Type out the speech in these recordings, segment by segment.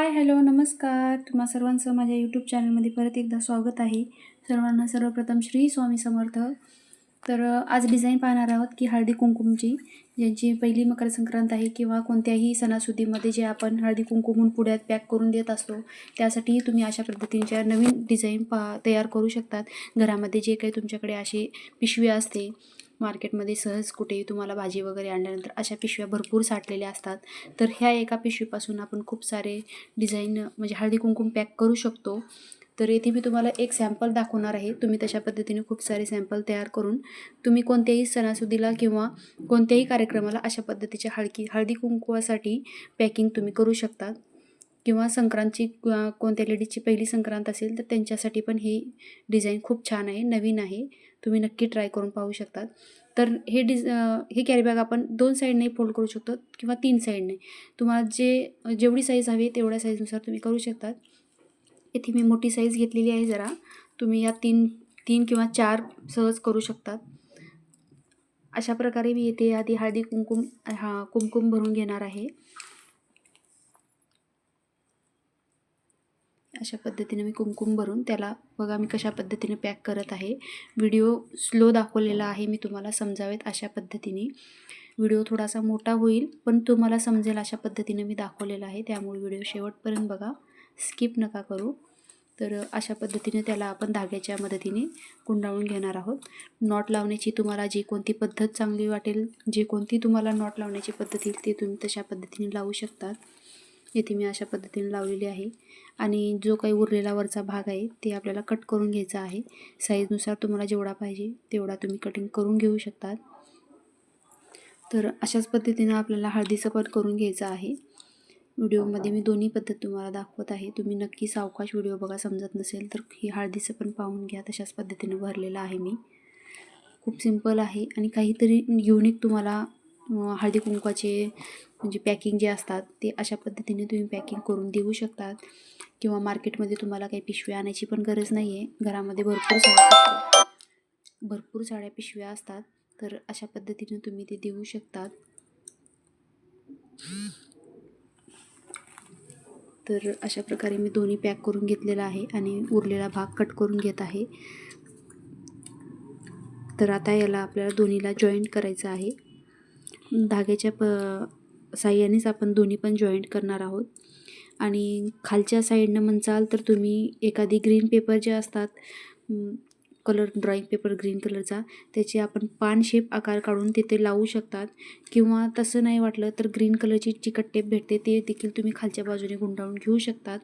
हाय, hello, नमस्कार. तुम्हा सर्वांचं माझ्या यूट्यूब चॅनलमध्ये परत एकदा स्वागत आहे. सर्वांना सर्वप्रथम श्री स्वामी समर्थ. तर आज डिझाईन पाहणार आहोत की हळदी कुंकुमची, ज्यांची पहिली मकर संक्रांत आहे किंवा कोणत्याही सणासुदीमध्ये जे आपण हळदी कुंकुमून पुड्यात पॅक करून देत असतो, त्यासाठी तुम्ही अशा पद्धतीच्या नवीन डिझाईन तयार करू शकतात. घरामध्ये जे काही तुमच्याकडे अशी पिशवी असते, मार्केटमध्ये सहज कुठेही तुम्हाला भाजी वगैरे आणल्यानंतर अशा पिशव्या भरपूर साठलेल्या असतात. तर ह्या एका पिशवीपासून आपण खूप सारे डिझाईन म्हणजे हळदी कुंकुम पॅक करू शकतो. तर येथे मी तुम्हाला एक सॅम्पल दाखवणार आहे. तुम्ही तशा पद्धतीने खूप सारे सॅम्पल तयार करून तुम्ही कोणत्याही सणासुदीला किंवा कोणत्याही कार्यक्रमाला अशा पद्धतीच्या हळदी कुंकवासाठी पॅकिंग तुम्ही करू शकतात. किंवा संक्रांतची कोणत्या लेडीजची पहिली संक्रांत असेल तर त्यांच्यासाठी पण ही डिझाईन खूप छान आहे, नवीन आहे. तुम्ही नक्की ट्राय करून पाहू शकतात. तर हे कॅरीबॅग आपण 2 साईडने फोल्ड करू शकतो किंवा 3 साईडने. तुम्हाला जेवढी साईज हवी तेवढ्या साईजनुसार तुम्ही करू शकतात. इथे मी मोठी साईज घेतलेली आहे जरा. तुम्ही या 3 किंवा 4 सहज करू शकतात. अशा प्रकारे मी इथे आधी हळदी कुंकुम भरून घेणार आहे. अशा पद्धतीने मी कुंकुम भरून त्याला बघा मी कशा पद्धतीने पॅक करत आहे. व्हिडिओ स्लो दाखवलेला आहे मी तुम्हाला समजावेत अशा पद्धतीने. व्हिडिओ थोडासा मोठा होईल पण तुम्हाला समजेल अशा पद्धतीने मी दाखवलेला आहे. त्यामुळे व्हिडिओ शेवटपर्यंत बघा, स्किप नका करू. तर अशा पद्धतीने त्याला आपण धाग्याच्या मदतीने गुंडाळून घेणार आहोत. नॉट लावण्याची तुम्हाला जी कोणती पद्धत चांगली वाटेल, जे कोणती तुम्हाला नॉट लावण्याची पद्धत येईल ते तुम्ही तशा पद्धतीने लावू शकतात. येथे मी अशा पद्धतीने लावलेली आहे. आणि जो काही उरलेला वरचा भाग आहे ते आपल्याला कट करून घ्यायचा आहे. साईजनुसार तुम्हाला जेवढा पाहिजे तेवढा तुम्ही कटिंग करून घेऊ शकतात. तर अशाच पद्धतीने आपल्याला हळदीचं पण करून घ्यायचं आहे. व्हिडिओमध्ये मी दोन्ही पद्धत तुम्हाला दाखवत आहे. तुम्ही नक्की सावकाश व्हिडिओ बघा, समजत नसेल तर ही हळदीचं पण पाहून घ्या. तशाच पद्धतीने भरलेलं आहे मी. खूप सिंपल आहे आणि काहीतरी युनिक तुम्हाला हळदी कुंकवाचे म्हणजे पॅकिंग जे असतात ते अशा पद्धतीने तुम्ही पॅकिंग करून देऊ शकतात. किंवा मार्केटमध्ये तुम्हाला काही पिशव्या आणायची पण गरज नाही आहे. घरामध्ये भरपूर साड्या पिशव्या असतात. तर अशा पद्धतीने तुम्ही ते देऊ शकतात. तर अशा प्रकारे मी दोन्ही पॅक करून घेतलेला आहे आणि उरलेला भाग कट करून घेत आहे. तर आता याला आपल्याला दोन्हीला जॉईंट करायचं आहे. धाग्याच्या साह्यानेच आपण दोन्ही पण जॉईंट करणार आहोत. आणि खालच्या साईडनं म्हणसाल तर तुम्ही एखादी ग्रीन पेपर जे असतात, कलर ड्रॉईंग पेपर ग्रीन कलरचा, त्याचे आपण पान शेप आकार काढून तिथे लावू शकतात. किंवा तसं नाही वाटलं तर ग्रीन कलरची चिकट टेप भेटते, ते देखील तुम्ही खालच्या बाजूने गुंडाळून घेऊ शकतात.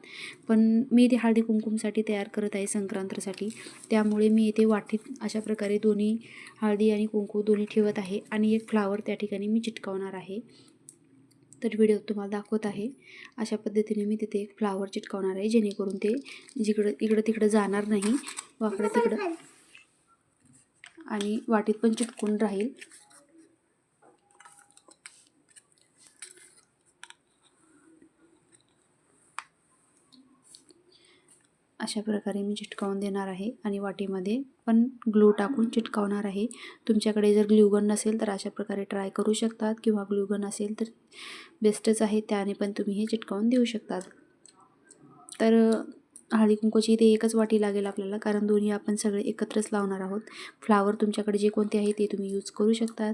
पण मी ते हळदी कुंकुमसाठी तयार करत आहे संक्रांतीसाठी, त्यामुळे मी इथे वाटीत अशा प्रकारे दोन्ही हळदी आणि कुंकू दोन्ही ठेवत आहे आणि एक फ्लावर त्या ठिकाणी मी चिटकावणार आहे. तर व्हिडिओ तुम्हाला दाखवत आहे. अशा पद्धतीने मी तिथे एक फ्लावर चिटकावणार आहे, जेणेकरून ते इकडं तिकडं जाणार नाही, वाकडं तिकडं, आणि वाटीत पण चिटकून राहील. अशा प्रकारे मी चिटकावून देणार आहे आणि वाटीमध्ये पण ग्लू टाकून चिटकावणार आहे. तुमच्याकडे जर ग्लूगन नसेल तर अशा प्रकारे ट्राय करू शकतात, किंवा ग्लूगन असेल तर बेस्टच आहे, त्याने पण तुम्ही हे चिटकावून देऊ शकतात. तर हळदी कुंकूची इथे एकच वाटी लागेल आपल्याला, कारण दोन्ही आपण सगळे एकत्रच लावणार आहोत. फ्लावर तुमच्याकडे जे कोणते आहे ते तुम्ही यूज करू शकतात.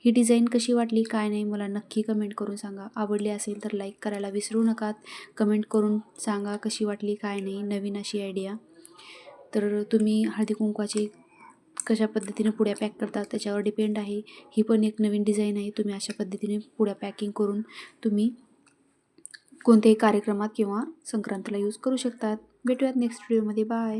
ही डिझाईन कशी वाटली काय नाही मला नक्की कमेंट करून सांगा. आवडली असेल तर लाईक करायला विसरू नका. कमेंट करून सांगा कशी वाटली काय नाही, नवीन अशी आयडिया. तर तुम्ही हळदी कुंकवाची कशा पद्धतीने पुड्या पॅक करतात त्याच्यावर डिपेंड आहे. ही पण एक नवीन डिझाईन आहे. तुम्ही अशा पद्धतीने पुड्या पॅकिंग करून तुम्ही कोणत्याही कार्यक्रमात किंवा संक्रांतीला यूज करू शकतात. भेटूयात नेक्स्ट व्हिडिओमध्ये. बाय.